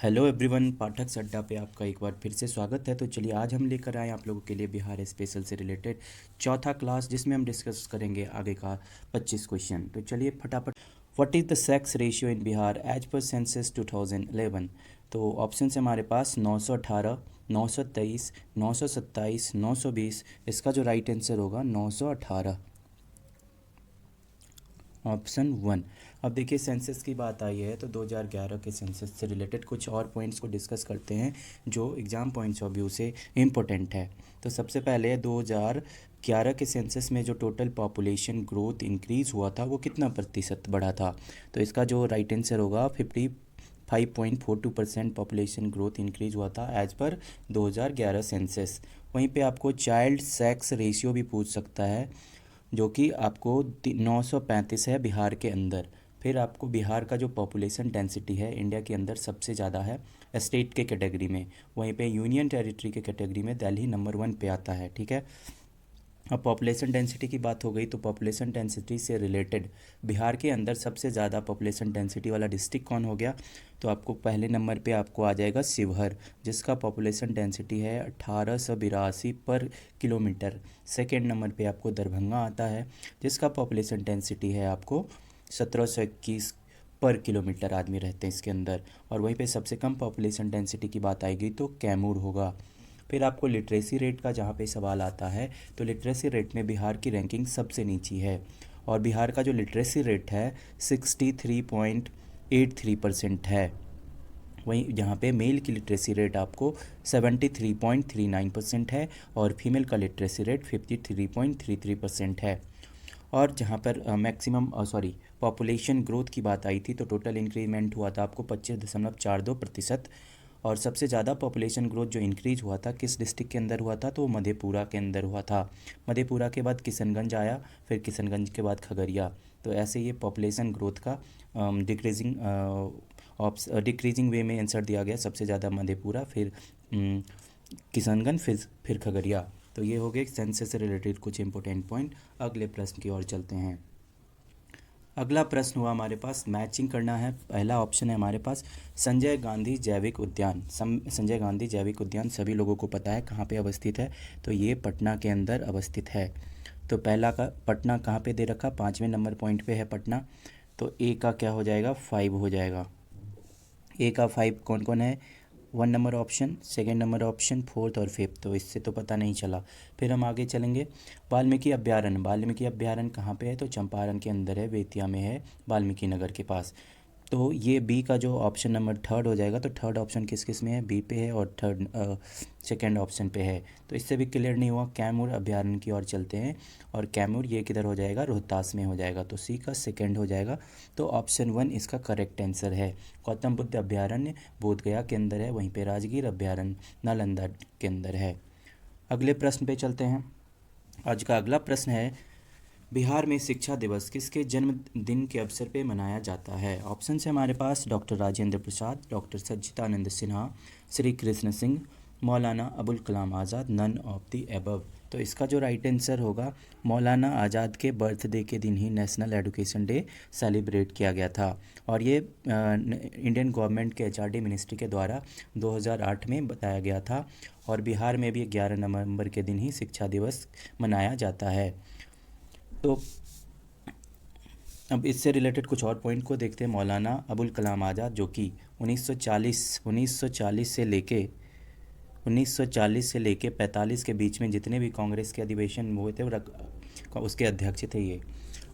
Hello everyone, पाठक अड्डा पे आपका एक बार फिर से स्वागत है। तो चलिए आज हम लेकर आए आप लोगों के लिए बिहार स्पेशल से रिलेटेड चौथा क्लास, जिसमें हम डिस्कस करेंगे आगे का 25 क्वेश्चन। तो चलिए फटाफट। What is the sex ratio in Bihar as per census 2011? तो ऑप्शन है हमारे पास 918, 923, 927, 920। इसका जो राइट आंसर होगा 918, ऑप्शन वन। अब देखिए सेंसस की बात आई है तो 2011 के सेंसस से रिलेटेड कुछ और पॉइंट्स को डिस्कस करते हैं जो एग्ज़ाम पॉइंट्स ऑफ व्यू से इम्पोर्टेंट है। तो सबसे पहले 2011 के सेंसस में जो टोटल पॉपुलेशन ग्रोथ इंक्रीज़ हुआ था वो कितना प्रतिशत बढ़ा था? तो इसका जो राइट आंसर होगा 55.42% पॉपुलेशन ग्रोथ इंक्रीज़ हुआ था एज पर 2011 सेंसस। वहीं पे आपको चाइल्ड सेक्स रेशियो भी पूछ सकता है, जो कि आपको 935 है बिहार के अंदर। फिर आपको बिहार का जो पॉपुलेशन डेंसिटी है इंडिया के अंदर सबसे ज़्यादा है स्टेट के कैटेगरी में। वहीं पे यूनियन टेरिटरी के कैटेगरी में दिल्ली नंबर 1 पे आता है। ठीक है। अब पॉपुलेशन डेंसिटी की बात हो गई तो पॉपुलेशन डेंसिटी से रिलेटेड बिहार के अंदर सबसे ज़्यादा पॉपुलेशन डेंसिटी वाला डिस्ट्रिक्ट कौन हो गया? तो आपको पहले नंबर पे आपको आ जाएगा शिवहर, जिसका पॉपुलेशन डेंसिटी है 1882 पर किलोमीटर। सेकेंड नंबर पे आपको दरभंगा आता है, जिसका पॉपुलेशन डेंसिटी है आपको 1721 पर किलोमीटर आदमी रहते हैं इसके अंदर। और वहीं पे सबसे कम पॉपुलेशन डेंसिटी की बात आएगी तो कैमूर होगा। फिर आपको लिटरेसी रेट का जहाँ पे सवाल आता है तो लिटरेसी रेट में बिहार की रैंकिंग सबसे नीची है, और बिहार का जो लिटरेसी रेट है 63.83% है। वहीं जहाँ पे मेल की लिटरेसी रेट आपको 73.39% है और फीमेल का लिटरेसी रेट 53.33% है। और जहाँ पर पॉपुलेशन ग्रोथ की बात आई थी तो टोटल इंक्रीमेंट हुआ था आपको 25.42%। और सबसे ज़्यादा पॉपुलेशन ग्रोथ जो इंक्रीज हुआ था किस डिस्ट्रिक्ट के अंदर हुआ था? तो मधेपुरा के अंदर हुआ था। मधेपुरा के बाद किशनगंज आया, फिर किशनगंज के बाद खगड़िया। तो ऐसे ये पॉपुलेशन ग्रोथ का डिक्रीजिंग वे में आंसर दिया गया। सबसे ज़्यादा मधेपुरा, फिर किशनगंज, फिर खगड़िया। तो ये हो गए सेंसस से रिलेटेड कुछ इंपॉर्टेंट पॉइंट। अगले प्रश्न की ओर चलते हैं। अगला प्रश्न हुआ हमारे पास, मैचिंग करना है। पहला ऑप्शन है हमारे पास संजय गांधी जैविक उद्यान। संजय गांधी जैविक उद्यान सभी लोगों को पता है कहाँ पे अवस्थित है, तो ये पटना के अंदर अवस्थित है। तो पहला का पटना कहाँ पे दे रखा? 5वें नंबर पॉइंट पे है पटना। तो ए का क्या हो जाएगा? 5 हो जाएगा। ए का 5 कौन कौन है? 1 number option, second number option, fourth और फिफ्थ। तो इससे तो पता नहीं चला। फिर हम आगे चलेंगे। वाल्मीकि अभ्यारण्य। वाल्मीकि अभ्यारण्य कहाँ पे है? तो चंपारण के अंदर है, बेतिया में है, वाल्मीकि नगर के पास। तो ये बी का जो ऑप्शन नंबर थर्ड हो जाएगा। तो थर्ड ऑप्शन किस किस में है? बी पे है और थर्ड सेकेंड ऑप्शन पे है। तो इससे भी क्लियर नहीं हुआ। कैमूर अभ्यारण्य की ओर चलते हैं, और कैमूर ये किधर हो जाएगा? रोहतास में हो जाएगा। तो सी का सेकेंड हो जाएगा। तो ऑप्शन 1 इसका करेक्ट आंसर है। गौतम बुद्ध अभ्यारण्य बोधगया के अंदर है, वहीं पे राजगीर अभ्यारण्य नालंदा के अंदर है। अगले प्रश्न पे चलते हैं। आज का अगला प्रश्न है, बिहार में शिक्षा दिवस किसके जन्मदिन के अवसर पर मनाया जाता है? ऑप्शन है हमारे पास doctor Rajendra Prasad, doctor Sachchidanand Sinha, Shri Krishna Singh, Maulana Abul Kalam Azad, none of the above. तो इसका जो राइट आंसर होगा, मौलाना आज़ाद के बर्थडे के दिन ही नेशनल एजुकेशन डे सेलिब्रेट किया गया था। और ये इंडियन गवर्नमेंट के एचआरडी मिनिस्ट्री के द्वारा 2008 में बताया गया था। और बिहार में भी 11 नवंबर के दिन ही शिक्षा दिवस मनाया जाता है। तो अब इससे रिलेटेड कुछ और पॉइंट को देखते हैं। मौलाना अबुल कलाम आज़ाद, जो कि 1940 से लेके 45 के बीच में जितने भी कांग्रेस के अधिवेशन हुए थे उसके अध्यक्ष थे ये।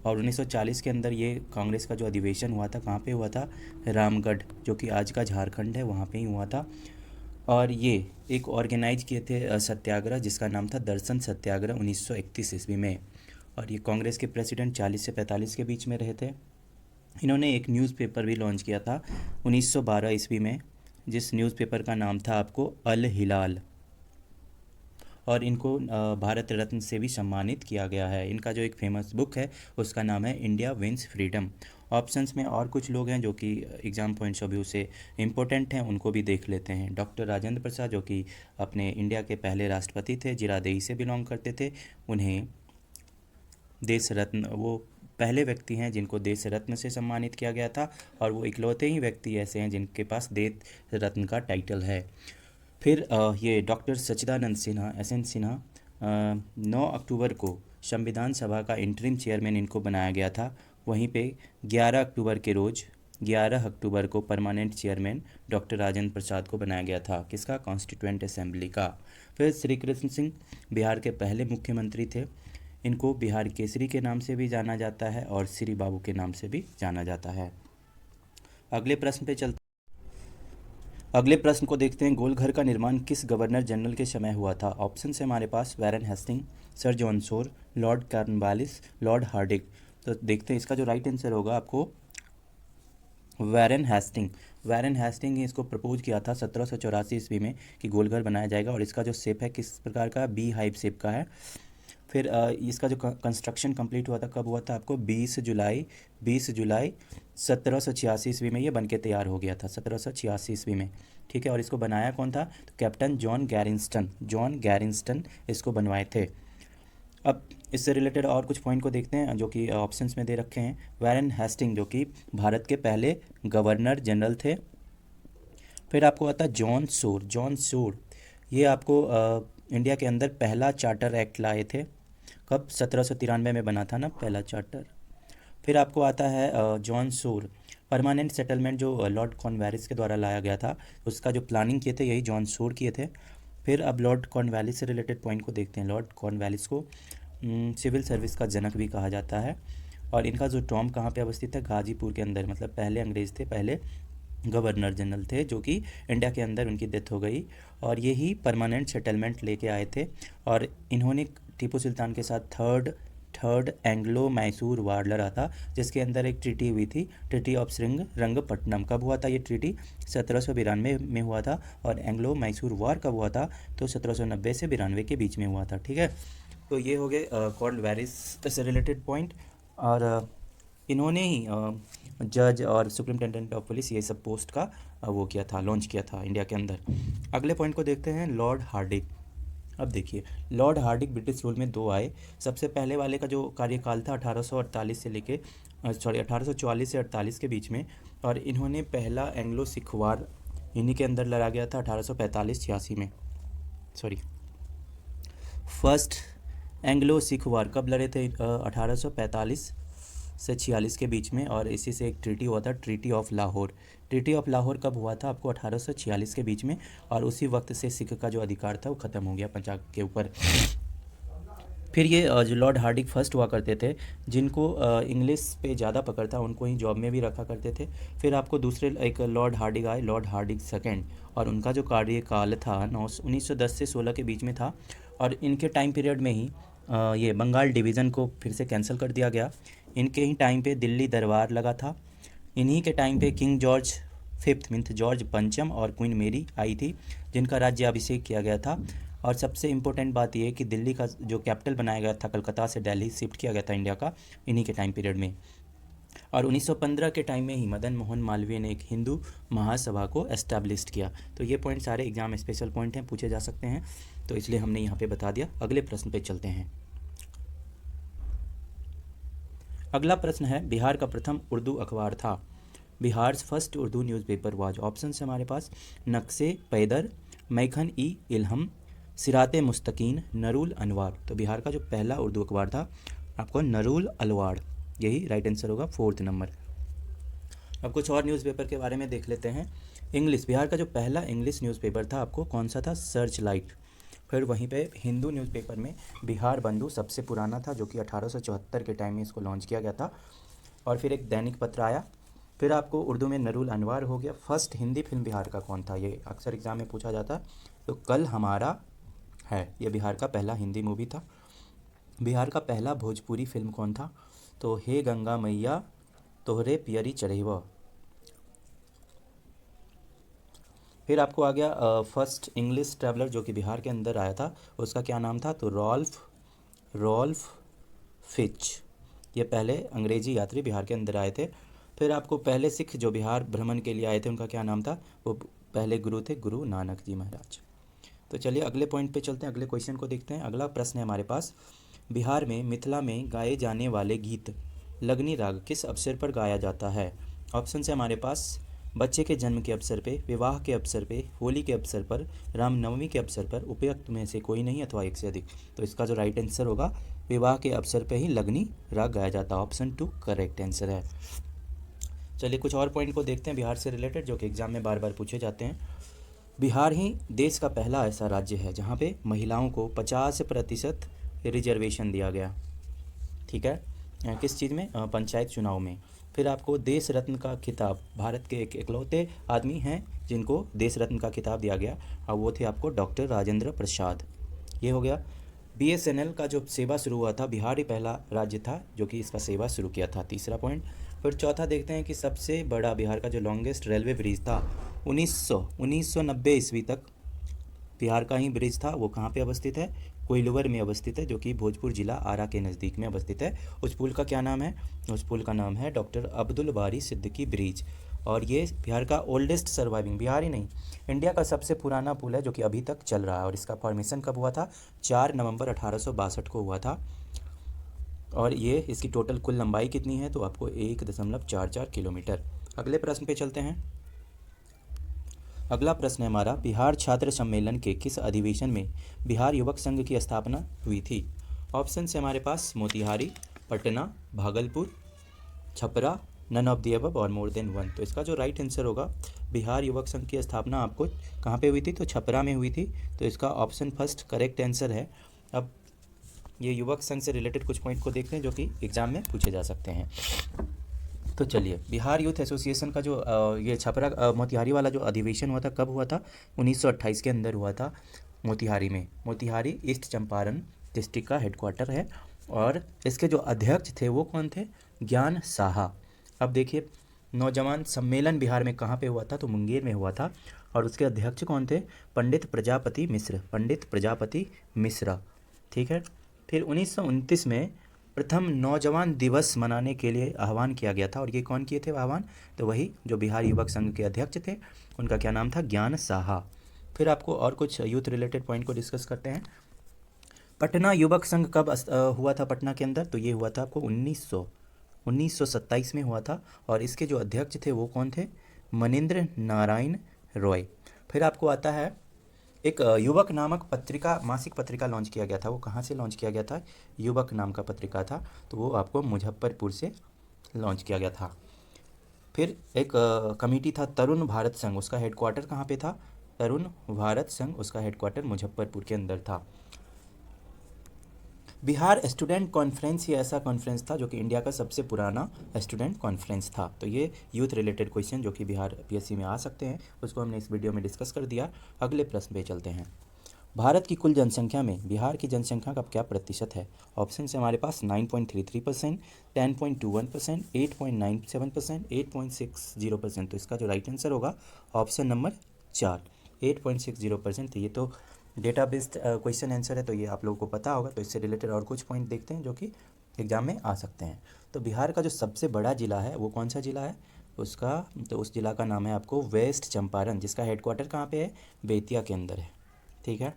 और 1940 के अंदर ये कांग्रेस का जो अधिवेशन हुआ था कहाँ पे हुआ था? रामगढ़, जो कि आज का झारखंड है, वहाँ पे ही हुआ था। और ये एक ऑर्गेनाइज किए थे सत्याग्रह, जिसका नाम था दर्शन सत्याग्रह 1931 ईस्वी में। और ये कांग्रेस के प्रेसिडेंट 40 से 45 के बीच में रहे थे। इन्होंने एक न्यूज़पेपर भी लॉन्च किया था 1912 ईस्वी में, जिस न्यूज़पेपर का नाम था आपको अल हिलाल। और इनको भारत रत्न से भी सम्मानित किया गया है। इनका जो एक फेमस बुक है उसका नाम है इंडिया विंस फ्रीडम। ऑप्शंस में और कुछ लोग हैं जो कि एग्ज़ाम पॉइंट्स ऑफ व्यू से इम्पोर्टेंट हैं, उनको भी देख लेते हैं। डॉक्टर राजेंद्र प्रसाद, जो कि अपने इंडिया के पहले राष्ट्रपति थे, जीरादेई से बिलोंग करते थे, उन्हें देश रत्न वो पहले व्यक्ति हैं जिनको देश रत्न से सम्मानित किया गया था, और वो इकलौते ही व्यक्ति ऐसे हैं जिनके पास देश रत्न का टाइटल है। फिर ये डॉक्टर सच्चिदानंद सिन्हा, एस एन सिन्हा, 9 अक्टूबर को संविधान सभा का इंटरिम चेयरमैन इनको बनाया गया था। वहीं पे 11 अक्टूबर को permanent chairman doctor Rajendra Prasad को बनाया गया था, किसका, कॉन्स्टिट्यूएंट असेंबली का। फिर श्री कृष्ण सिंह बिहार के पहले मुख्यमंत्री थे। इनको बिहार केसरी के नाम से भी जाना जाता है और श्री बाबू के नाम से भी जाना जाता है। अगले प्रश्न पे चलते अगले प्रश्न को देखते हैं। गोलघर का निर्माण किस गवर्नर जनरल के समय हुआ था? ऑप्शन है हमारे पास Warren Hasting, sir John Shore, Lord Cornwallis, Lord Hardinge. तो देखते हैं इसका जो राइट आंसर होगा आपको वैरन हेस्टिंग ही इसको प्रपोज किया था 1784 ईस्वी में कि गोलघर बनाया जाएगा, और इसका जो शेप है किस प्रकार का, बी हाइव शेप का है। फिर इसका जो कंस्ट्रक्शन कंप्लीट हुआ था कब हुआ था आपको, 20 जुलाई 1786 ईस्वी में ये बनके तैयार हो गया था, 1786 ईस्वी में। ठीक है, और इसको बनाया कौन था? तो कैप्टन जॉन गैरिंस्टन इसको बनवाए थे। अब इससे रिलेटेड और कुछ पॉइंट को देखते हैं जो कि ऑप्शंस में दे रखे हैं। वैरन हेस्टिंग जो कि भारत के पहले गवर्नर जनरल थे। फिर आपको आता है जॉन शोर, ये आपको इंडिया के अंदर पहला चार्टर एक्ट लाए थे। कब? 1793 में बना था ना पहला चार्टर। फिर आपको आता है जॉन शोर, परमानेंट सेटलमेंट जो लॉर्ड कॉर्नवालिस के द्वारा लाया गया था, उसका जो प्लानिंग किए थे यही जॉन शोर किए थे। फिर अब लॉर्ड कॉर्नवालिस से रिलेटेड पॉइंट को देखते हैं। लॉर्ड कॉर्नवालिस को सिविल सर्विस का जनक भी कहा जाता है, और इनका जो टॉम कहाँ पे अवस्थित है? गाजीपुर के अंदर। मतलब पहले अंग्रेज़ थे, पहले गवर्नर जनरल थे, जो कि इंडिया के अंदर उनकी डेथ हो गई, और यही परमानेंट सेटलमेंट लेके आए थे। और इन्होंने टीपू सुल्तान के साथ थर्ड एंग्लो मैसूर वार लड़ा था, जिसके अंदर एक ट्रीटी हुई थी, ट्रीटी ऑफ श्रीरंगपट्टनम। कब हुआ था ये ट्रीटी? 1792 में हुआ था। और एंग्लो मैसूर वार कब हुआ था? तो 1790 से 92 के बीच में हुआ था। ठीक है, तो ये हो गए कॉर्नवालिस से रिलेटेड पॉइंट। और इन्होंने ही जज और सुप्रिंटेंडेंट ऑफ पुलिस ये सब पोस्ट का वो किया था, लॉन्च किया था इंडिया के अंदर। अगले पॉइंट को देखते हैं, लॉर्ड हार्डिंग। अब देखिए, लॉर्ड हार्डिंग ब्रिटिश रूल में 2 आए। सबसे पहले वाले का जो कार्यकाल था 1848 से लेके 1844 से 48 के बीच में, और इन्होंने पहला एंग्लो सिख वार इन्हीं के अंदर लड़ा गया था 1845-86 में। फर्स्ट एंग्लो सिख वार कब लड़े थे? 1845 से 46 के बीच में, और इसी से एक ट्रीटी हुआ था, ट्रीटी ऑफ लाहौर कब हुआ था आपको? 1846 के बीच में, और उसी वक्त से सिख का जो अधिकार था वो ख़त्म हो गया पंजाब के ऊपर। फिर ये जो लॉर्ड हार्डिंग फर्स्ट हुआ करते थे, जिनको इंग्लिश पे ज़्यादा पकड़ था उनको ही जॉब में भी रखा करते थे। फिर आपको दूसरे एक लॉर्ड हार्डिंग आए, लॉर्ड हार्डिंग सेकेंड, और उनका जो कार्यकाल था 1910 से 16 के बीच में था। और इनके टाइम पीरियड में ही ये बंगाल डिवीज़न को फिर से कैंसिल कर दिया गया। इनके ही टाइम पे दिल्ली दरबार लगा था। इन्हीं के टाइम पे king George fifth means George पंचम और क्वीन मेरी आई थी, जिनका राज्याभिषेक किया गया था। और सबसे इम्पोर्टेंट बात यह है कि दिल्ली का जो कैपिटल बनाया गया था, कलकत्ता से दिल्ली शिफ्ट किया गया था इंडिया का, इन्हीं के टाइम पीरियड में। और 1915 के टाइम में ही मदन मोहन मालवीय ने एक हिंदू महासभा को एस्टैब्लिश किया। तो ये पॉइंट सारे एग्जाम स्पेशल पॉइंट हैं, पूछे जा सकते हैं, तो इसलिए हमने यहाँ पे बता दिया। अगले प्रश्न पे चलते हैं। अगला प्रश्न है, बिहार का प्रथम उर्दू अखबार था। Bihar first Urdu newspaper was. Option है हमारे पास नक्शे पैदर, मैखन ई इल्हम, सिराते मुस्तकीन, नरूल अनवार। तो बिहार का जो पहला उर्दू अखबार था आपको नरूल अलवार, यही राइट आंसर होगा, 4th नंबर। अब कुछ और न्यूज़पेपर के बारे में देख लेते हैं। इंग्लिश, बिहार का जो पहला इंग्लिश न्यूज़पेपर था आपको कौन सा था? Search light. फिर वहीं पे हिंदू न्यूज़पेपर में बिहार बंधु सबसे पुराना था, जो कि 1874 के टाइम में इसको लॉन्च किया गया था। और फिर एक दैनिक पत्र आया। फिर आपको उर्दू में नरूल अनवार हो गया। फर्स्ट हिंदी फिल्म बिहार का कौन था? ये अक्सर एग्जाम में पूछा जाता है। तो कल हमारा है, ये बिहार का पहला हिंदी मूवी था। बिहार का पहला भोजपुरी फिल्म कौन था? तो हे गंगा मैया तोहरे पियरी चढ़ेवा। फिर आपको आ गया फर्स्ट इंग्लिश ट्रैवलर जो कि बिहार के अंदर आया था, उसका क्या नाम था? तो रॉल्फ फिच। ये पहले अंग्रेजी यात्री बिहार के अंदर आए थे। फिर आपको पहले सिख जो बिहार भ्रमण के लिए आए थे, उनका क्या नाम था? वो पहले गुरु थे, गुरु नानक जी महाराज। तो चलिए अगले पॉइंट पे चलते हैं, अगले क्वेश्चन को देखते हैं। अगला प्रश्न है हमारे पास, बिहार में मिथिला में गाए जाने वाले गीत लगनी राग किस अवसर पर गाया जाता है? ऑप्शन है हमारे पास बच्चे के जन्म के अवसर पे, विवाह के अवसर पे, होली के अवसर पर, रामनवमी के अवसर पर, उपयुक्त में से कोई नहीं अथवा एक से अधिक। तो इसका जो राइट आंसर होगा, विवाह के अवसर पे ही लगनी राग गाया जाता है। ऑप्शन 2 करेक्ट आंसर है। चलिए कुछ और पॉइंट को देखते हैं बिहार से रिलेटेड, जो कि एग्जाम में बार बार पूछे जाते हैं। बिहार ही देश का पहला ऐसा राज्य है जहाँ पे महिलाओं को 50% रिजर्वेशन दिया गया। ठीक है, किस चीज़ में? पंचायत चुनाव में। फिर आपको देश रत्न का खिताब, भारत के एक इकलौते आदमी हैं जिनको देश रत्न का खिताब दिया गया, और वो थे आपको डॉक्टर राजेंद्र प्रसाद। ये हो गया। BSNL का जो सेवा शुरू हुआ था, बिहार ही पहला राज्य था जो कि इसका सेवा शुरू किया था, तीसरा पॉइंट। फिर चौथा देखते हैं कि सबसे बड़ा बिहार का जो लॉन्गेस्ट रेलवे ब्रिज था 1990 ईस्वी तक बिहार का ही ब्रिज था, वो कहाँ पे अवस्थित है? कोइलवर में अवस्थित है, जो कि भोजपुर जिला आरा के नज़दीक में अवस्थित है। उस पुल का क्या नाम है? उस पुल का नाम है डॉक्टर अब्दुल बारी सिद्दीकी ब्रिज। और ये बिहार का ओल्डेस्ट सर्वाइविंग, बिहार ही नहीं इंडिया का सबसे पुराना पुल है जो कि अभी तक चल रहा है। और इसका फॉर्मेशन कब हुआ था? 4 नवंबर 1862 को हुआ था। और ये इसकी टोटल कुल लंबाई कितनी है? तो आपको 1.44 किलोमीटर। अगले प्रश्न पे चलते हैं। अगला प्रश्न है हमारा, बिहार छात्र सम्मेलन के किस अधिवेशन में बिहार युवक संघ की स्थापना हुई थी? ऑप्शन है हमारे पास Motihari, Patna, Bhagalpur, Chhapra, none of the above और मोर देन वन। तो इसका जो राइट आंसर होगा, बिहार युवक संघ की स्थापना आपको कहाँ पे हुई थी? तो छपरा में हुई थी। तो इसका ऑप्शन फर्स्ट करेक्ट आंसर है। अब ये युवक संघ से रिलेटेड कुछ पॉइंट को देखते हैं जो कि एग्जाम में पूछे जा सकते हैं। तो चलिए, बिहार यूथ एसोसिएशन का जो ये छपरा मोतिहारी वाला जो अधिवेशन हुआ था, कब हुआ था? 1928 के अंदर हुआ था, मोतिहारी में। मोतिहारी ईस्ट चंपारण डिस्ट्रिक्ट का हेडक्वार्टर है। और इसके जो अध्यक्ष थे वो कौन थे? ज्ञान साहा। अब देखिए, नौजवान सम्मेलन बिहार में कहाँ पे हुआ था? तो मुंगेर में हुआ था। और उसके अध्यक्ष कौन थे? पंडित प्रजापति मिश्र, पंडित प्रजापति मिश्रा। ठीक है। फिर 1929 में प्रथम नौजवान दिवस मनाने के लिए आह्वान किया गया था। और ये कौन किए थे आह्वान? तो वही जो बिहार युवक संघ के अध्यक्ष थे, उनका क्या नाम था? ज्ञान साहा। फिर आपको और कुछ यूथ रिलेटेड पॉइंट को डिस्कस करते हैं। पटना युवक संघ कब हुआ था पटना के अंदर? तो ये हुआ था आपको 1927 में हुआ था। और इसके जो अध्यक्ष थे वो कौन थे? मनीन्द्र नारायण रॉय। फिर आपको आता है एक युवक नामक पत्रिका, मासिक पत्रिका लॉन्च किया गया था। वो कहाँ से लॉन्च किया गया था? युवक नाम का पत्रिका था, तो वो आपको मुजफ्फरपुर से लॉन्च किया गया था। फिर एक कमेटी था तरुण भारत संघ, उसका हेडक्वार्टर कहाँ पे था? तरुण भारत संघ, उसका हेडक्वार्टर मुजफ्फरपुर के अंदर था। बिहार स्टूडेंट कॉन्फ्रेंस ये ऐसा कॉन्फ्रेंस था जो कि इंडिया का सबसे पुराना स्टूडेंट कॉन्फ्रेंस था। तो ये यूथ रिलेटेड क्वेश्चन जो कि बिहार PSC में आ सकते हैं, उसको हमने इस वीडियो में डिस्कस कर दिया। अगले प्रश्न पे चलते हैं। भारत की कुल जनसंख्या में बिहार की जनसंख्या का क्या प्रतिशत है? ऑप्शन है हमारे पास 9.33%, 10.21%, 8.97%, 8.60%। तो इसका जो राइट आंसर होगा, ऑप्शन नंबर 4, 8.60%। तो ये तो डेटा बेस्ड क्वेश्चन आंसर है, तो ये आप लोगों को पता होगा। तो इससे रिलेटेड और कुछ पॉइंट देखते हैं जो कि एग्जाम में आ सकते हैं। तो बिहार का जो सबसे बड़ा ज़िला है वो कौन सा ज़िला है? उस ज़िला का नाम है आपको वेस्ट चंपारण, जिसका हेडक्वार्टर कहाँ पे है? बेतिया के अंदर है। ठीक है।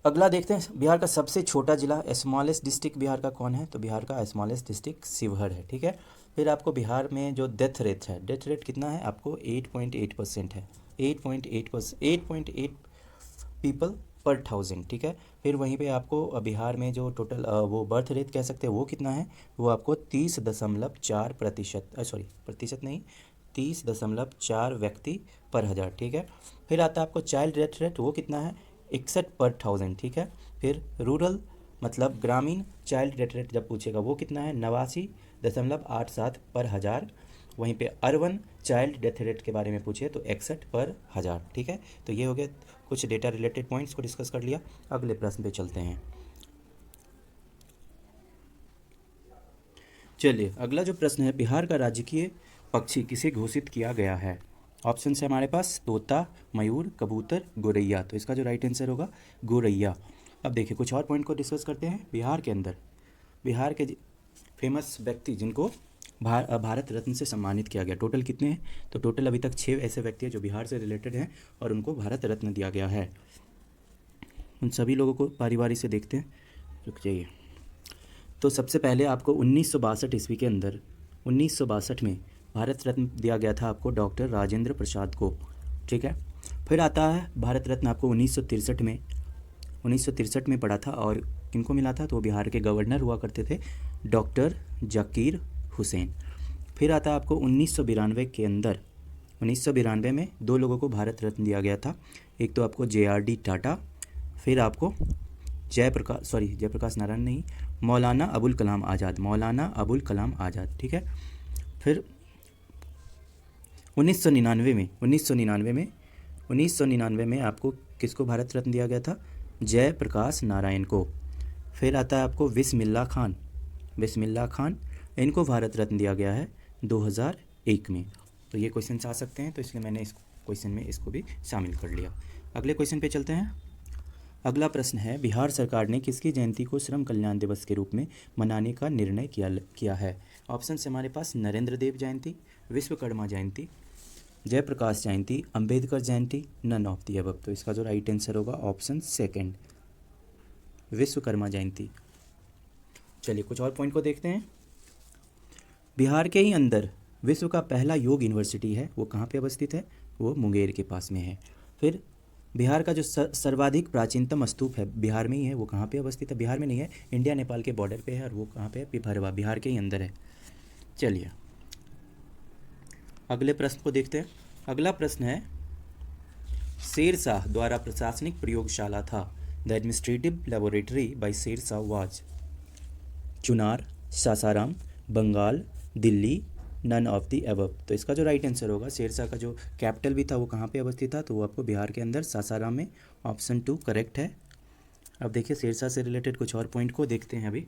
अगला देखते हैं, बिहार का सबसे छोटा जिला, स्मॉलेस्ट डिस्ट्रिक्ट बिहार का कौन है? तो बिहार का स्मॉलेस्ट डिस्ट्रिक्ट शिवहर है। ठीक है। फिर आपको बिहार में जो डेथ रेट है, डेथ रेट कितना है? आपको 8.8% है। 8.8 पीपल पर 1000। ठीक है। फिर वहीं पे आपको बिहार में जो टोटल वो बर्थ रेट कह सकते हैं वो कितना है? वो आपको 30.4%, सॉरी प्रतिशत नहीं, 30.4 व्यक्ति पर 1000। ठीक है। फिर आता है आपको चाइल्ड डेथ रेट, वो कितना है? 61 पर 1000। ठीक है। फिर रूरल मतलब ग्रामीण चाइल्ड डेथ रेट जब पूछेगा वो कितना है? 89.87 पर 1000। वहीं पे अर्बन चाइल्ड डेथ रेट के बारे में पूछे तो 61 पर 1000। ठीक है। तो ये हो गया कुछ डेटा रिलेटेड पॉइंट्स को डिस्कस कर लिया। अगले प्रश्न पे चलते हैं। चलिए, अगला जो प्रश्न है, बिहार का राजकीय पक्षी किसे घोषित किया गया है? ऑप्शन है हमारे पास तोता, मयूर, कबूतर, गोरैया। तो इसका जो राइट आंसर होगा, गोरैया। अब देखिए कुछ और पॉइंट को डिस्कस करते हैं। बिहार के अंदर बिहार के फेमस व्यक्ति जिनको भारत रत्न से सम्मानित किया गया, टोटल कितने हैं? तो टोटल अभी तक 6 ऐसे व्यक्ति हैं जो बिहार से रिलेटेड हैं और उनको भारत रत्न दिया गया है। उन सभी लोगों को बारी बारी से देखते हैं, रुक जाइए। तो सबसे पहले आपको 1962 ईस्वी के अंदर 1962 में भारत रत्न दिया गया था आपको डॉक्टर राजेंद्र प्रसाद को, ठीक है। फिर आता है भारत रत्न आपको 1963 में पड़ा था, और किनको मिला था, तो बिहार के गवर्नर हुआ करते थे डॉक्टर जाकिर हुसैन। फिर आता है आपको 1992 के अंदर, 1992 में दो लोगों को भारत रत्न दिया गया था। एक तो आपको JRD टाटा, फिर आपको जयप्रकाश नारायण नहीं, मौलाना अबुल कलाम आज़ाद, ठीक है। फिर 1999 में आपको किसको भारत रत्न दिया गया था, जयप्रकाश नारायण को। फिर आता है आपको बिस्मिल्लाह खान, इनको भारत रत्न दिया गया है 2001 में। तो ये क्वेश्चन आ सकते हैं, तो इसलिए मैंने इस क्वेश्चन में इसको भी शामिल कर लिया। अगले क्वेश्चन पे चलते हैं। अगला प्रश्न है, बिहार सरकार ने किसकी जयंती को श्रम कल्याण दिवस के रूप में मनाने का निर्णय किया है। ऑप्शन से हमारे पास नरेंद्र देव जयंती, विश्वकर्मा जयंती, जयप्रकाश जयंती, Ambedkar Jayanti, none of the above. तो इसका जो राइट आंसर होगा ऑप्शन सेकंड, विश्वकर्मा जयंती। चलिए कुछ और पॉइंट को देखते हैं। बिहार के ही अंदर विश्व का पहला योग यूनिवर्सिटी है, वो कहाँ पे अवस्थित है, वो मुंगेर के पास में है। फिर बिहार का जो सर्वाधिक प्राचीनतम स्तूप है बिहार में ही है, वो कहाँ पे अवस्थित है, बिहार में नहीं है, इंडिया नेपाल के बॉर्डर पे है, और वो कहाँ पे है, पिपरवा, बिहार के ही अंदर है। चलिए अगले प्रश्न को देखते हैं। अगला प्रश्न है, शेरशाह द्वारा प्रशासनिक प्रयोगशाला था। The administrative laboratory by Sher Shah was Chunar, Sasaram, Bengal, Delhi, none of the above. तो इसका जो राइट आंसर होगा, शेरशाह का जो कैपिटल भी था वो कहाँ पे अवस्थित था, तो वो आपको बिहार के अंदर सासाराम में, ऑप्शन 2 करेक्ट है। अब देखिए शेरशाह से रिलेटेड कुछ और पॉइंट को देखते हैं। अभी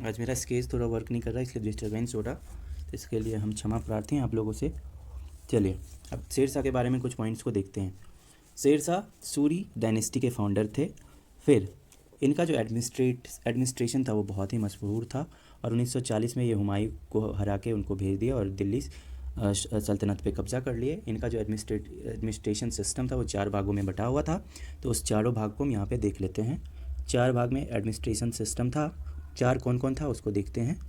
आज मेरा स्केच थोड़ा वर्क नहीं कर रहा है, इसलिए डिस्टर्बेंस हो रहा, तो इसके लिए हम क्षमा प्रार्थी हैं आप लोगों से। चलिए अब शेरशाह के बारे में कुछ पॉइंट्स को देखते हैं। शेरशाह सूरी डायनेस्टी के फाउंडर थे। फिर इनका जो एडमिनिस्ट्रेशन था वो बहुत ही मशहूर था, और 1940 में ये हुमायूं को हरा के उनको भेज दिया और दिल्ली सल्तनत पे कब्जा कर लिए। इनका जो एडमिनिस्ट्रेशन सिस्टम था वो 4 भागों में बटा हुआ था, तो उस चारों भाग को हम यहाँ पे देख लेते हैं। 4 भाग में एडमिनिस्ट्रेशन सिस्टम था। 4 कौन कौन था उसको देखते हैं।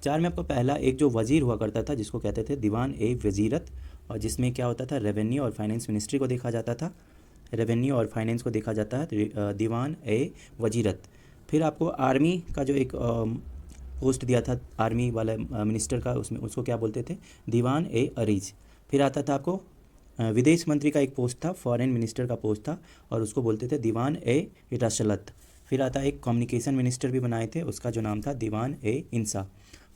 4 में आपको पहला एक जो वज़ीर हुआ करता था जिसको कहते थे दीवान ए वज़ीरत, और जिसमें क्या होता था, रेवेन्यू और फाइनेंस मिनिस्ट्री को देखा जाता था, रेवेन्यू और फाइनेंस को देखा जाता है, तो दीवान ए वज़ीरत। फिर आपको आर्मी का जो एक पोस्ट दिया था आर्मी वाला मिनिस्टर का, उसमें उसको क्या बोलते थे, दीवान ए अरीज। फिर आता था आपको विदेश मंत्री का एक पोस्ट था, फॉरेन मिनिस्टर का पोस्ट था, और उसको बोलते थे दीवान ए रसलत। फिर आता एक कम्युनिकेशन मिनिस्टर भी बनाए थे, उसका जो नाम था दीवान ए इंसा।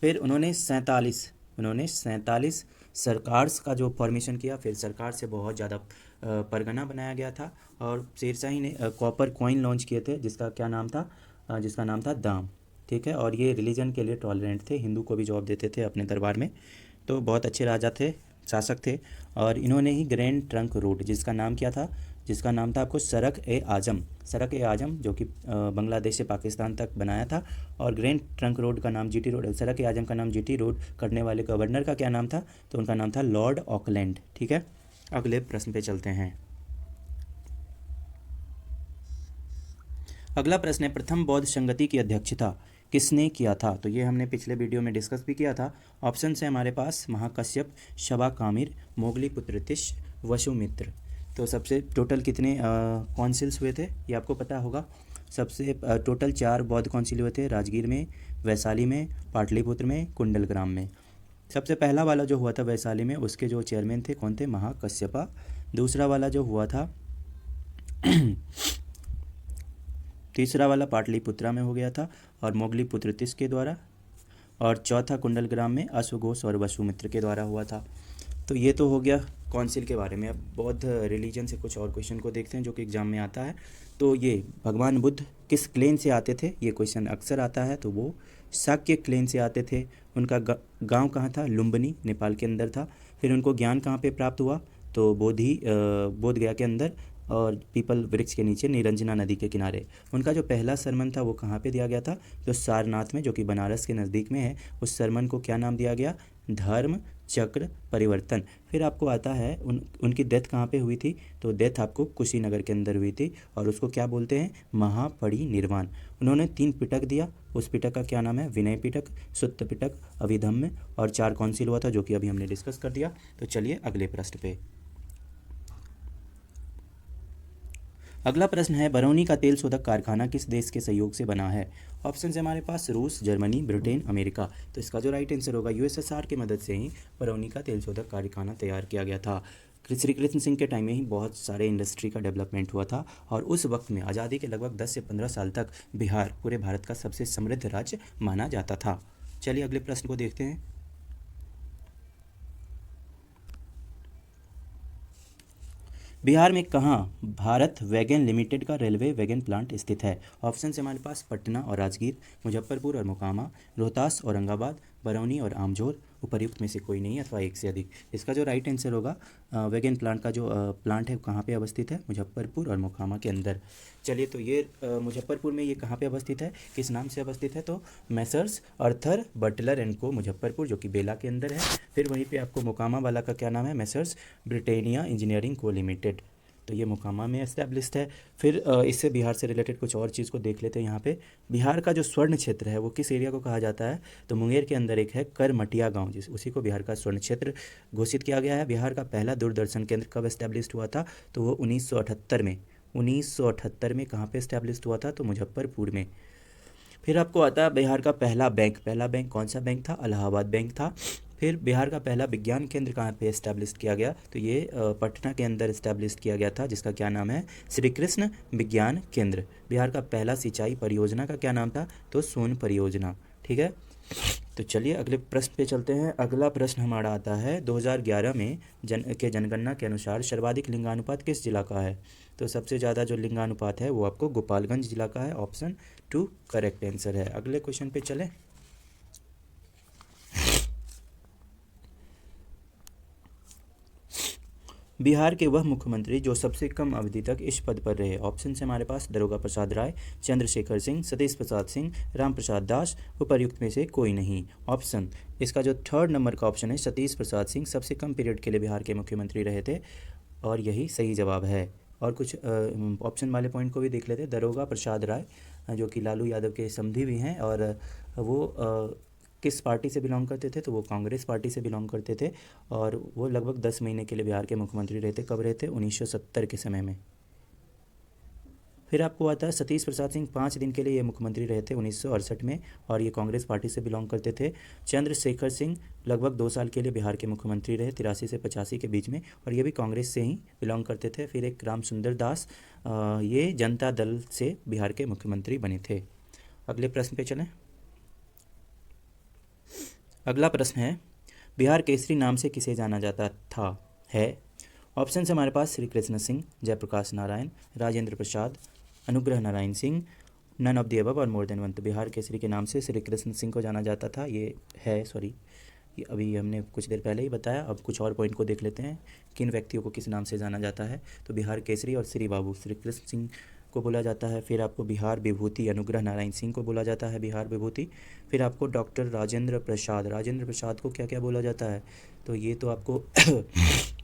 फिर उन्होंने 47 सरकार का जो फॉर्मेशन किया। फिर सरकार से बहुत ज़्यादा परगना बनाया गया था, और शेरशाह ही ने कॉपर कॉइन लॉन्च किए थे जिसका क्या नाम था, जिसका नाम था दाम, ठीक है। और ये रिलीजन के लिए टॉलरेंट थे, हिंदू को भी जॉब देते थे अपने दरबार में, तो बहुत अच्छे राजा थे, शासक थे। और इन्होंने ही ग्रैंड ट्रंक रोड जिसका नाम क्या था, जिसका नाम था आपको सड़क ए आजम, जो कि बांग्लादेश से पाकिस्तान तक बनाया था। और ग्रैंड ट्रंक रोड का नाम जीटी रोड, सड़क ए आजम का नाम जीटी रोड करने वाले गवर्नर का क्या नाम था, तो उनका नाम था लॉर्ड ऑकलैंड, ठीक है। अगले प्रश्न पे चलते हैं। अगला प्रश्न है, प्रथम बौद्ध संगति की अध्यक्षता किसने किया था। तो ये हमने पिछले वीडियो में डिस्कस भी किया था। ऑप्शन है हमारे पास महाकश्यप, शवा कामिर, मोगली तिष, वसुमित्र। तो सबसे टोटल कितने काउंसिल्स हुए थे ये आपको पता होगा। सबसे टोटल 4 बौद्ध काउंसिल हुए थे, राजगीर में, वैशाली में, पाटलिपुत्र में, कुंडलग्राम में। सबसे पहला वाला जो हुआ था वैशाली में, उसके जो चेयरमैन थे कौन थे, महाकश्यपा। दूसरा वाला जो हुआ था तीसरा वाला पाटलिपुत्रा में हो गया था और मोगलीपुत्र तिष के द्वारा, और चौथा कुंडलग्राम में अश्वघोष और वसुमित्र के द्वारा हुआ था। तो ये तो हो गया काउंसिल के बारे में। अब बौद्ध रिलीजन से कुछ और क्वेश्चन को देखते हैं जो कि एग्जाम में आता है। तो ये भगवान बुद्ध किस क्लेन से आते थे, ये क्वेश्चन अक्सर आता है। तो वो शाक्य क्लेन से आते थे। उनका गांव कहाँ था, लुम्बिनी, नेपाल के अंदर था। फिर उनको ज्ञान कहाँ पे प्राप्त हुआ, तो बोध गया के अंदर, और पीपल वृक्ष के नीचे निरंजना नदी के किनारे। उनका जो पहला सरमन था वो कहाँ पे दिया गया था, तो सारनाथ में, जो कि बनारस के नज़दीक में है। उस सरमन को क्या नाम दिया गया, धर्म चक्र परिवर्तन। फिर आपको आता है उनकी डेथ कहाँ पे हुई थी, तो डेथ आपको कुशीनगर के अंदर हुई थी और उसको क्या बोलते हैं, महापरिनिर्वाण। उन्होंने 3 पिटक दिया, उस पिटक का क्या नाम है, विनय पिटक, सुत्त पिटक, अभिधम्य, और 4 काउंसिल हुआ था जो कि अभी हमने डिस्कस कर दिया। तो चलिए अगले प्रश्न पे। अगला प्रश्न है, बरौनी का तेल शोधक कारखाना किस देश के सहयोग से बना है। ऑप्शन है हमारे पास रूस, जर्मनी, ब्रिटेन, अमेरिका। तो इसका जो राइट आंसर होगा, यूएसएसआर की मदद से ही बरौनी का तेल शोधक कारखाना तैयार किया गया था। श्री कृष्ण सिंह के टाइम में ही बहुत सारे इंडस्ट्री का डेवलपमेंट हुआ था और उस वक्त में आज़ादी के लगभग 10 से 15 साल तक बिहार पूरे भारत का सबसे समृद्ध राज्य माना जाता था। चलिए अगले प्रश्न को देखते हैं। बिहार में कहाँ भारत वैगन लिमिटेड का रेलवे वैगन प्लांट स्थित है। ऑप्शन है हमारे पास पटना और राजगीर, मुजफ्फरपुर और मोकामा, रोहतास, औरंगाबाद, बरौनी और आमजोर, उपर्युक्त में से कोई नहीं अथवा एक से अधिक। इसका जो राइट आंसर होगा, वैगन प्लांट का जो प्लांट है कहाँ पे अवस्थित है, मुजफ्फरपुर और मोकामा के अंदर। चलिए तो ये मुजफ्फरपुर में ये कहाँ पे अवस्थित है, किस नाम से अवस्थित है, तो मैसर्स अर्थर बटलर एंड को मुजफ्फरपुर, जो कि बेला के अंदर है। फिर वहीं पे आपको मोकामा वाला का क्या नाम है, मैसर्स ब्रिटेनिया इंजीनियरिंग को लिमिटेड, तो ये मोकामा में एस्टैब्लिश्ड है। फिर इससे बिहार से रिलेटेड कुछ और चीज़ को देख लेते हैं। यहाँ पे बिहार का जो स्वर्ण क्षेत्र है वो किस एरिया को कहा जाता है, तो मुंगेर के अंदर एक है करमटिया गांव, जिस उसी को बिहार का स्वर्ण क्षेत्र घोषित किया गया है। बिहार का पहला दूरदर्शन केंद्र कब एस्टैब्लिश्ड हुआ था, तो वो 1978 में कहाँ पे एस्टैब्लिश्ड हुआ था, तो मुजफ्फरपुर में। फिर आपको आता है बिहार का पहला बैंक कौन सा बैंक था, इलाहाबाद बैंक था। फिर बिहार का पहला विज्ञान केंद्र कहाँ पे इस्टेब्लिश किया गया, तो ये पटना के अंदर इस्टेब्लिश किया गया था, जिसका क्या नाम है, श्री कृष्ण विज्ञान केंद्र। बिहार का पहला सिंचाई परियोजना का क्या नाम था, तो सोन परियोजना। ठीक है, तो चलिए अगले प्रश्न पे चलते हैं। अगला प्रश्न हमारा आता है, 2011 में जनगणना के अनुसार सर्वाधिक लिंगानुपात किस जिला का है। तो सबसे ज़्यादा जो लिंगानुपात है वो आपको गोपालगंज जिला का है। ऑप्शन 2 करेक्ट आंसर है। अगले क्वेश्चन पे चलें। बिहार के वह मुख्यमंत्री जो सबसे कम अवधि तक इस पद पर रहे। ऑप्शन है हमारे पास दरोगा प्रसाद राय, चंद्रशेखर सिंह, सतीश प्रसाद सिंह, राम प्रसाद दास, उपर्युक्त में से कोई नहीं। ऑप्शन इसका जो 3rd नंबर का ऑप्शन है, सतीश प्रसाद सिंह सबसे कम पीरियड के लिए बिहार के मुख्यमंत्री रहे थे और यही सही जवाब है। और कुछ ऑप्शन वाले पॉइंट को भी देख लेते हैं। दरोगा प्रसाद राय जो कि लालू यादव के समधी भी हैं और वो किस पार्टी से बिलोंग करते थे, तो वो कांग्रेस पार्टी से बिलोंग करते थे और वो लगभग 10 महीने के लिए बिहार के मुख्यमंत्री रहते। कब रहते, 1970 के समय में। फिर आपको आता है सतीश प्रसाद सिंह 5 दिन के लिए ये मुख्यमंत्री रहे थे 1968 में और ये कांग्रेस पार्टी से बिलोंग करते थे। चंद्रशेखर सिंह लगभग 2 साल के लिए बिहार के मुख्यमंत्री रहे 83 से 85 के बीच में और ये भी कांग्रेस से ही बिलोंग करते थे। फिर एक राम सुंदर दास, ये जनता दल से बिहार के मुख्यमंत्री बने थे। अगले प्रश्न पे चलें। अगला प्रश्न है, बिहार केसरी नाम से किसे जाना जाता था है। ऑप्शन है हमारे पास Shri Krishna Singh, Jayaprakash Narayan, Rajendra Prasad, Anugrah Narayan Singh, none of the above और मोर देन वन। तो बिहार केसरी के नाम से श्री कृष्ण सिंह को जाना जाता था। ये अभी हमने कुछ देर पहले ही बताया। अब कुछ और पॉइंट को देख लेते हैं, किन व्यक्तियों को किस नाम से जाना जाता है। तो बिहार केसरी और श्री बाबू श्री कृष्ण सिंह को बोला जाता है। फिर आपको बिहार विभूति अनुग्रह नारायण सिंह को बोला जाता है बिहार विभूति। फिर आपको डॉक्टर राजेंद्र प्रसाद को क्या क्या बोला जाता है, तो ये तो आपको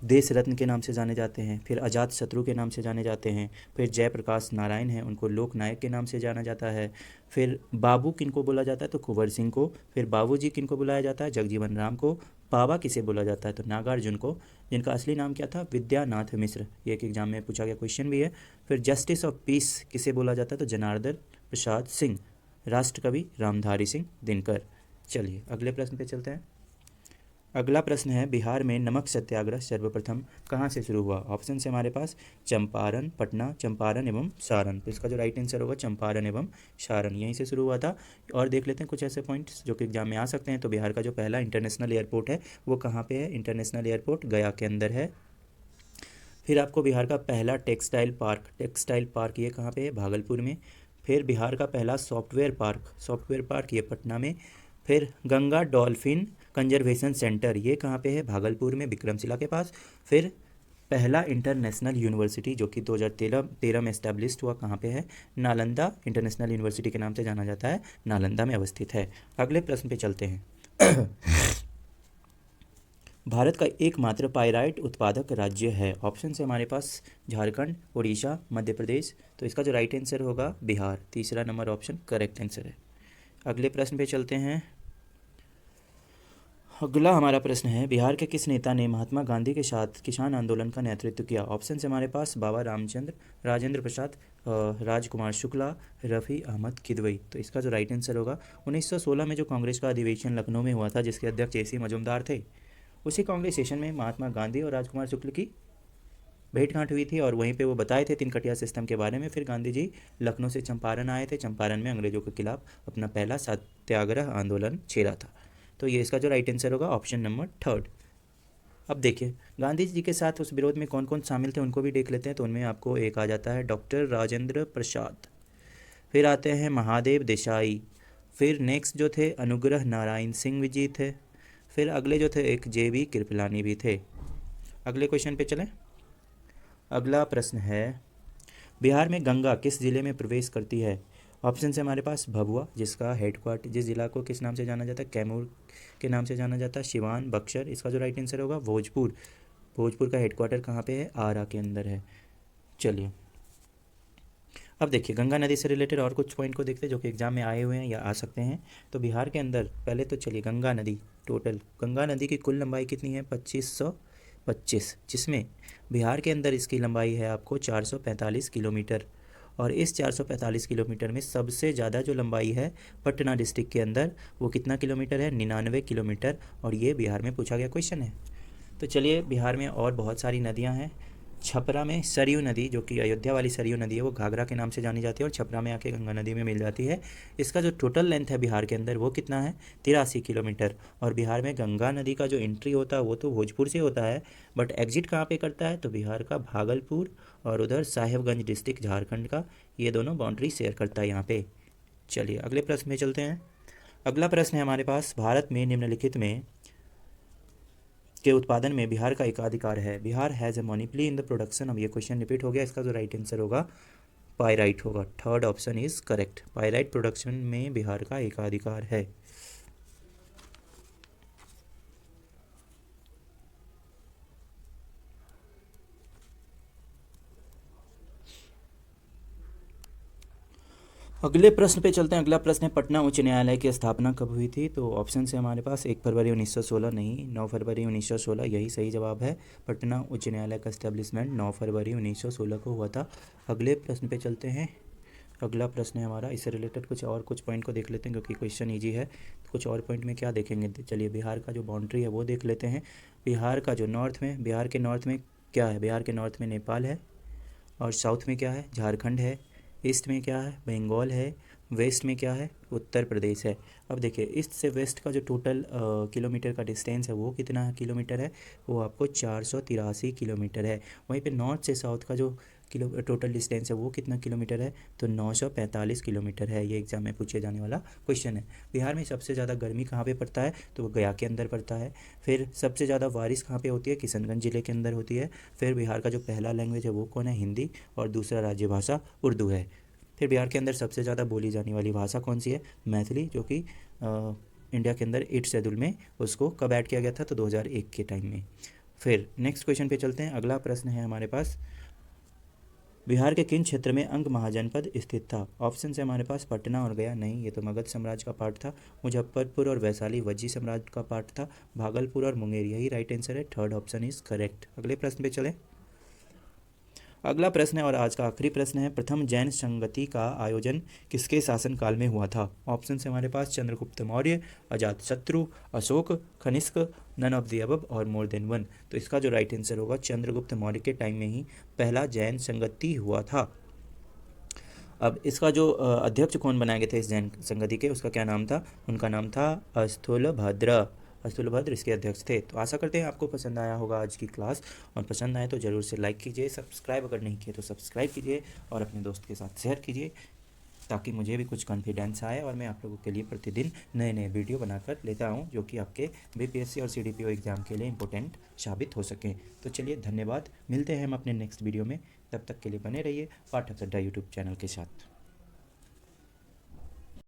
देश रत्न के नाम से जाने जाते हैं। फिर अजात शत्रु के नाम से जाने जाते हैं। फिर जयप्रकाश नारायण हैं, उनको लोक नायक के नाम से जाना जाता है। फिर बाबू किनको बोला जाता है, तो कुंवर सिंह को। फिर बाबूजी किनको बुलाया जाता है, जगजीवन राम को। बाबा किसे बोला जाता है, तो नागार्जुन को, जिनका असली नाम क्या था, विद्यानाथ मिश्र। ये एक एग्जाम में पूछा गया क्वेश्चन भी है। फिर जस्टिस ऑफ पीस किसे बोला जाता है, तो जनार्दन प्रसाद सिंह। राष्ट्रकवि रामधारी सिंह दिनकर। चलिए अगले प्रश्न पे चलते हैं। अगला प्रश्न है, बिहार में नमक सत्याग्रह सर्वप्रथम कहाँ से शुरू हुआ। ऑप्शन है हमारे पास चंपारण, पटना, चंपारण एवं सारण। तो इसका जो राइट आंसर होगा चंपारण एवं सारण, यहीं से शुरू हुआ था। और देख लेते हैं कुछ ऐसे पॉइंट्स जो कि एग्जाम में आ सकते हैं। तो बिहार का जो पहला इंटरनेशनल एयरपोर्ट है वो कहाँ पे है, इंटरनेशनल एयरपोर्ट गया के अंदर है। फिर आपको बिहार का पहला टेक्सटाइल पार्क ये कहाँ पे है, भागलपुर में। फिर बिहार का पहला सॉफ्टवेयर पार्क ये पटना में। फिर गंगा डॉल्फिन कंजर्वेशन सेंटर ये कहाँ पे है, भागलपुर में, विक्रमशिला के पास। फिर पहला इंटरनेशनल यूनिवर्सिटी जो कि 2013 में इस्टेब्लिश्ड हुआ, कहाँ पे है, नालंदा इंटरनेशनल यूनिवर्सिटी के नाम से जाना जाता है, नालंदा में अवस्थित है। अगले प्रश्न पे चलते हैं। भारत का एकमात्र पाइराइट उत्पादक राज्य है? ऑप्शन है हमारे पास झारखंड, उड़ीसा, मध्य प्रदेश। तो इसका जो राइट आंसर होगा बिहार। तीसरा नंबर ऑप्शन करेक्ट आंसर है। अगले प्रश्न पे चलते हैं। अगला हमारा प्रश्न है, बिहार के किस नेता ने महात्मा गांधी के साथ किसान आंदोलन का नेतृत्व किया? ऑप्शन है हमारे पास बाबा रामचंद्र, राजेंद्र प्रसाद, राजकुमार शुक्ला, रफ़ी अहमद किदवई। तो इसका जो राइट आंसर होगा 1916 में जो कांग्रेस का अधिवेशन लखनऊ में हुआ था, जिसके अध्यक्ष AC मजूमदार थे, उसी कांग्रेस सेशन में महात्मा गांधी और राजकुमार शुक्ल की भेंट गांठ हुई थी और वहीं पे वो बताए थे 3 कटिया सिस्टम के बारे में। फिर गांधी जी लखनऊ से चंपारण आए थे, चंपारण में अंग्रेजों के खिलाफ अपना पहला सत्याग्रह आंदोलन छेड़ा था। तो ये इसका जो राइट आंसर होगा ऑप्शन नंबर 3। अब देखिए गांधी जी के साथ उस विरोध में कौन कौन शामिल थे उनको भी देख लेते हैं। तो उनमें आपको एक आ जाता है डॉक्टर राजेंद्र प्रसाद, फिर आते हैं महादेव देसाई, फिर नेक्स्ट जो थे अनुग्रह नारायण सिंह जी थे, फिर अगले जो थे एक JB कृपलानी भी थे। अगले क्वेश्चन पे चलें। अगला प्रश्न है, बिहार में गंगा किस जिले में प्रवेश करती है? ऑप्शन है हमारे पास भभुआ, जिसका हेडक्वार्टर, जिस जिला को किस नाम से जाना जाता है, कैमूर के नाम से जाना जाता है, सिवान, बक्सर। इसका जो राइट आंसर होगा भोजपुर। भोजपुर का हेडक्वार्टर कहाँ पे है? आरा के अंदर है। चलिए अब देखिए गंगा नदी से रिलेटेड और कुछ पॉइंट को देखते हैं जो कि एग्जाम में आए हुए हैं या आ सकते हैं। तो बिहार के अंदर पहले तो चलिए गंगा नदी, टोटल गंगा नदी की कुल लंबाई कितनी है? 2525, जिसमें बिहार के अंदर इसकी लंबाई है आपको 445 किलोमीटर। और इस 445 किलोमीटर में सबसे ज़्यादा जो लंबाई है पटना डिस्ट्रिक्ट के अंदर, वो कितना किलोमीटर है? 99 किलोमीटर। और ये बिहार में पूछा गया क्वेश्चन है। तो चलिए बिहार में और बहुत सारी नदियाँ हैं। छपरा में सरयू नदी, जो कि अयोध्या वाली सरयू नदी है, वो घाघरा के नाम से जानी जाती है और छपरा में आके गंगा नदी में मिल जाती है। इसका जो टोटल लेंथ है बिहार के अंदर वो कितना है? 83 किलोमीटर। और बिहार में गंगा नदी का जो एंट्री होता है वो तो भोजपुर से होता है, बट एग्जिट कहाँ पे करता है? तो बिहार का भागलपुर और उधर साहेबगंज डिस्ट्रिक्ट झारखंड का, ये दोनों बाउंड्री शेयर करता है यहाँ पे। चलिए अगले प्रश्न में चलते हैं। अगला प्रश्न है हमारे पास, भारत में निम्नलिखित में के उत्पादन में बिहार का एकाधिकार है? Bihar has a monopoly in the production. अब ये क्वेश्चन रिपीट हो गया। इसका जो राइट आंसर होगा पाइराइट होगा। 3rd option is correct. Pyrite production में बिहार का एकाधिकार है। अगले प्रश्न पे चलते हैं। अगला प्रश्न है, पटना उच्च न्यायालय की स्थापना कब हुई थी? तो ऑप्शन है हमारे पास 1 फरवरी 1916, नहीं 9 फरवरी 1916, यही सही जवाब है। पटना उच्च न्यायालय का एस्टेब्लिशमेंट 9 फरवरी 1916 को हुआ था। अगले प्रश्न पे चलते हैं। अगला प्रश्न है हमारा, इससे रिलेटेड कुछ पॉइंट को देख लेते हैं क्योंकि क्वेश्चन ईजी है। कुछ और पॉइंट में क्या देखेंगे? चलिए बिहार का जो बाउंड्री है वो देख लेते हैं। बिहार का जो नॉर्थ में, बिहार के नॉर्थ में क्या है? बिहार के नॉर्थ में नेपाल है, और साउथ में क्या है? झारखंड है, ईस्ट में क्या है? बंगाल है, वेस्ट में क्या है? उत्तर प्रदेश है। अब देखिए ईस्ट से वेस्ट का जो टोटल किलोमीटर का डिस्टेंस है वो कितना किलोमीटर है? वो आपको 483 किलोमीटर है। वहीं पे नॉर्थ से साउथ का जो टोटल डिस्टेंस है वो कितना किलोमीटर है? तो 945 किलोमीटर है। ये एग्जाम में पूछे जाने वाला क्वेश्चन है। बिहार में सबसे ज़्यादा गर्मी कहाँ पे पड़ता है? तो वो गया के अंदर पड़ता है। फिर सबसे ज़्यादा बारिश कहाँ पे होती है? किशनगंज जिले के अंदर होती है। फिर बिहार का जो पहला लैंग्वेज है वो कौन है? हिंदी। और दूसरा राज्य भाषा उर्दू है। फिर बिहार के अंदर सबसे ज़्यादा बोली जाने वाली भाषा कौन सी है? मैथिली, जो कि इंडिया के अंदर 8th शेड्यूल में उसको कब ऐड किया गया था? तो 2001 के टाइम में। फिर नेक्स्ट क्वेश्चन पे चलते हैं। अगला प्रश्न है हमारे पास, बिहार के किन क्षेत्र में अंग महाजनपद स्थित था? ऑप्शन है हमारे पास पटना और गया, नहीं ये तो मगध साम्राज्य का पार्ट था। मुजफ्फरपुर और वैशाली वज्जी साम्राज्य का पार्ट था। भागलपुर और मुंगेर, यही राइट आंसर है। 3rd option is correct. अगले प्रश्न पे चलें। अगला प्रश्न है और आज का आखिरी प्रश्न है, प्रथम जैन संगति का आयोजन किसके शासनकाल में हुआ था? ऑप्शन है हमारे पास Chandragupta Maurya, Ajatashatru, Ashoka, Kanishka, none of the above और मोर देन वन। तो इसका जो राइट आंसर होगा चंद्रगुप्त मौर्य के टाइम में ही पहला जैन संगति हुआ था। अब इसका जो अध्यक्ष कौन बनाए गए थे इस जैन संगति के, उसका क्या नाम था? उनका नाम था अस्थूलभद्र इसके अध्यक्ष थे। तो आशा करते हैं आपको पसंद आया होगा आज की क्लास, और पसंद आए तो ज़रूर से लाइक कीजिए, सब्सक्राइब अगर नहीं किए तो सब्सक्राइब कीजिए और अपने दोस्त के साथ शेयर कीजिए, ताकि मुझे भी कुछ कॉन्फिडेंस आए और मैं आप लोगों के लिए प्रतिदिन नए नए वीडियो बनाकर लेता हूँ जो कि आपके BPSC और CDPO एग्ज़ाम के लिए इंपॉर्टेंट साबित हो सकें। तो चलिए धन्यवाद, मिलते हैं हम अपने नेक्स्ट वीडियो में। तब तक के लिए बने रहिए पाठक अड्डा यूट्यूब चैनल के साथ।